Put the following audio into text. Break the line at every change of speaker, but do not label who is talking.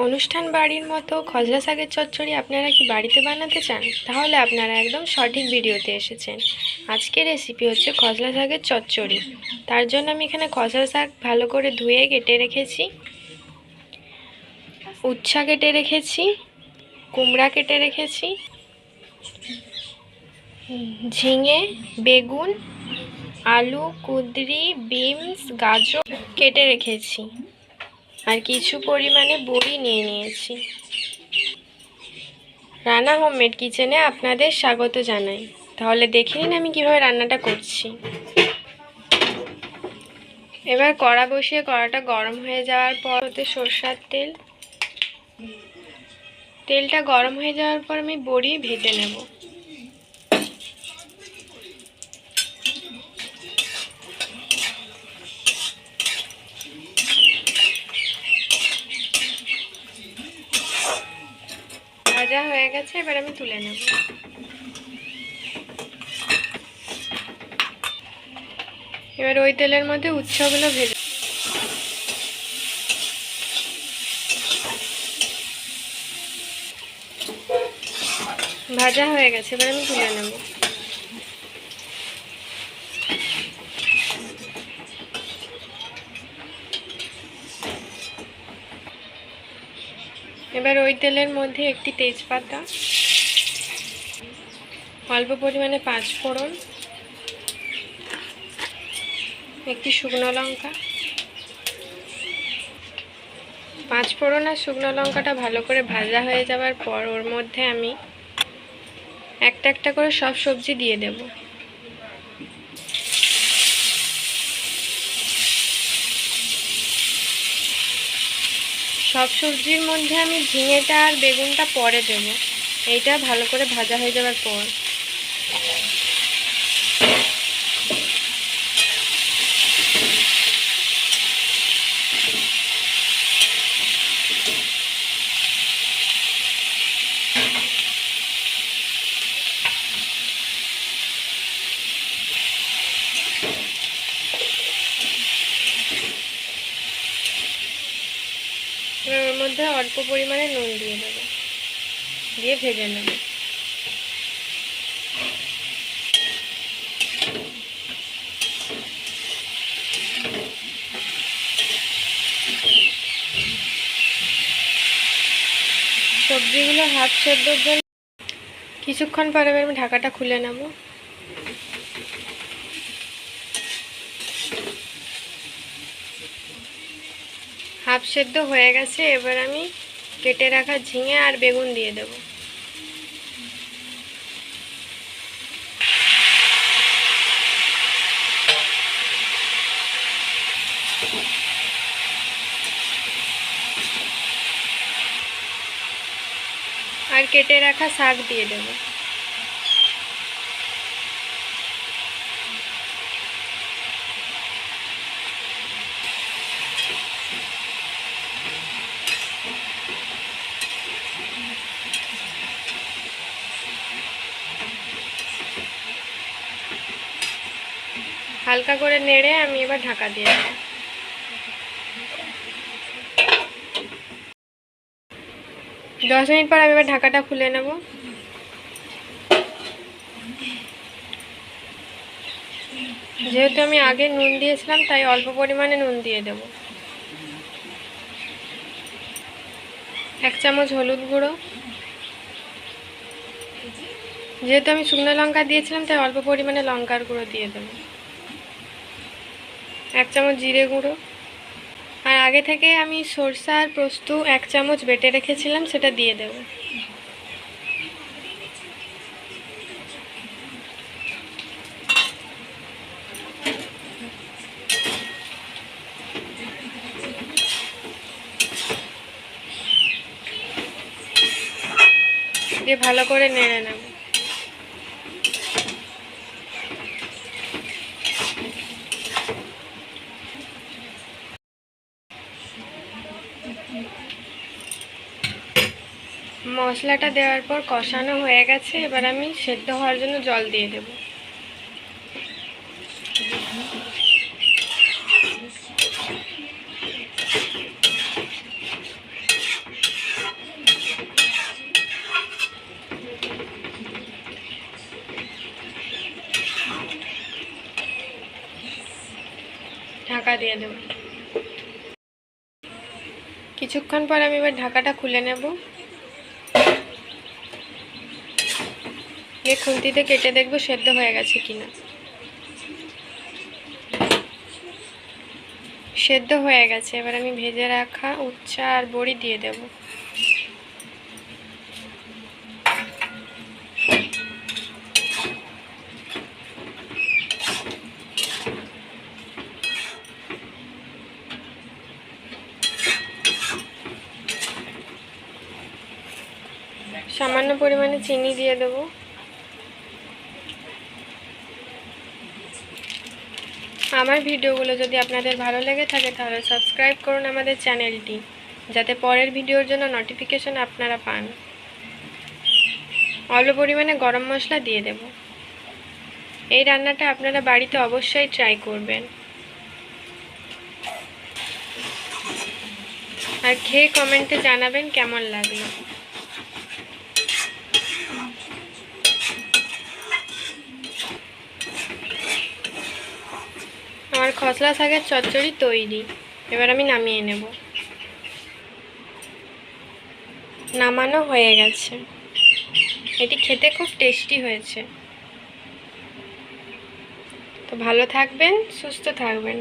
অনুষ্ঠান বাড়ির মতো খসলা শাকের চচ্চড়ি আপনারা কি বাড়িতে বানাতে চান? তাহলে আপনারা একদম সঠিক ভিডিওতে এসেছেন। আজকের রেসিপি হচ্ছে খসলা শাকের চচ্চড়ি। তার জন্য আমি এখানে খসলা শাক ভালো করে ধুয়ে কেটে রেখেছি, উচ্ছা কেটে রেখেছি, কুমড়া কেটে রেখেছি, ঝিঙে, বেগুন, আলু, কুঁদরি, বিনস, গাজর কেটে রেখেছি, আর কিছু পরিমাণে বড়ি নিয়ে নিয়েছি। রান্না হোমমেড কিচেনে আপনাদের স্বাগত জানাই। তাহলে দেখে নিন আমি কীভাবে রান্নাটা করছি। এবার কড়া বসিয়ে কড়াটা গরম হয়ে যাওয়ার পর ওতে সরষের তেলটা গরম হয়ে যাওয়ার পর আমি বড়ি ভেজে নেব। ভাজা হয়ে গেছে, এবার আমি তুলে নেব। এবার ওই তেলের মধ্যে উচ্ছেগুলো ভেজে ভাজা হয়ে গেছে, এবার আমি তুলে নেব। এবার ওই তেলের মধ্যে একটি তেজপাতা, অল্প পরিমাণে 5 ফোড়ন, একটি শুকনো লঙ্কা। 5 ফোড়ন আর শুকনো লঙ্কাটা ভালো করে ভাজা হয়ে যাওয়ার পর ওর মধ্যে আমি একটা একটা করে সব সবজি দিয়ে দেব। সব সবজির মধ্যে আমি ঝিঙেটা আর বেগুনটা পরে দেব, এইটা ভালো করে ভাজা হয়ে যাওয়ার পর। এবার ওর মধ্যে অল্প পরিমাণে নুন দিয়ে দেব, দিয়ে ভেজে নেব। সবজিগুলো হাফ সেদ্ধর জন্য কিছুক্ষণ পরে আমি ঢাকাটা খুলে নেব। হাফ সেদ্ধ হয়ে গেছে, এবার আমি কেটে রাখা ঝিঙে আর বেগুন দিয়ে দেব। আর কেটে রাখা শাক দিয়ে দেব। হালকা করে নেড়ে আমি এবার ঢাকা দিয়ে দেব। 10 মিনিট পর আমি এবার ঢাকাটা খুলে নেব। যেহেতু আমি আগে নুন দিয়েছিলাম তাই অল্প পরিমাণে নুন দিয়ে দেব। 1 চামচ হলুদ গুঁড়ো, যেহেতু আমি শুকনো লঙ্কা দিয়েছিলাম তাই অল্প পরিমাণে লঙ্কার গুঁড়ো দিয়ে দেব। 1 চামচ জিরে গুঁড়ো, আর আগে থেকে আমি সরষে আর পোস্ত 1 চামচ বেটে রেখেছিলাম, সেটা দিয়ে দেব। দিয়ে ভালো করে নেড়ে নেব। মশলাটা দেওয়ার পর কষানো হয়ে গেছে, এবার আমি সেদ্ধ হওয়ার জন্য জল দিয়ে দেব। দিয়ে দেব। কিছুক্ষণ পর আমি এবার ঢাকাটা খুলে নেব। দিয়ে খুন্তিতে কেটে দেখব সেদ্ধ হয়ে গেছে কিনা। সেদ্ধ হয়ে গেছে। এবার আমি ভেজে রাখা উচ্ছে আর বড়ি দিয়ে দেব। সামান্য পরিমাণে চিনি দিয়ে দেব। আমার ভিডিওগুলো যদি আপনাদের ভালো লেগে থাকে তাহলে সাবস্ক্রাইব করুন আমাদের চ্যানেলটি, যাতে পরের ভিডিওর জন্য নোটিফিকেশন আপনারা পান। অল্প পরিমাণে গরম মশলা দিয়ে দেব। এই রান্নাটা আপনারা বাড়িতে অবশ্যই ট্রাই করবেন আর খেয়ে কমেন্টে জানাবেন কেমন লাগলো। আমার খসলা শাকের চচ্চড়ি তৈরি। এবার আমি নামিয়ে নেব। নামানো হয়ে গেছে। এটি খেতে খুব টেস্টি হয়েছে। তো ভালো থাকবেন, সুস্থ থাকবেন।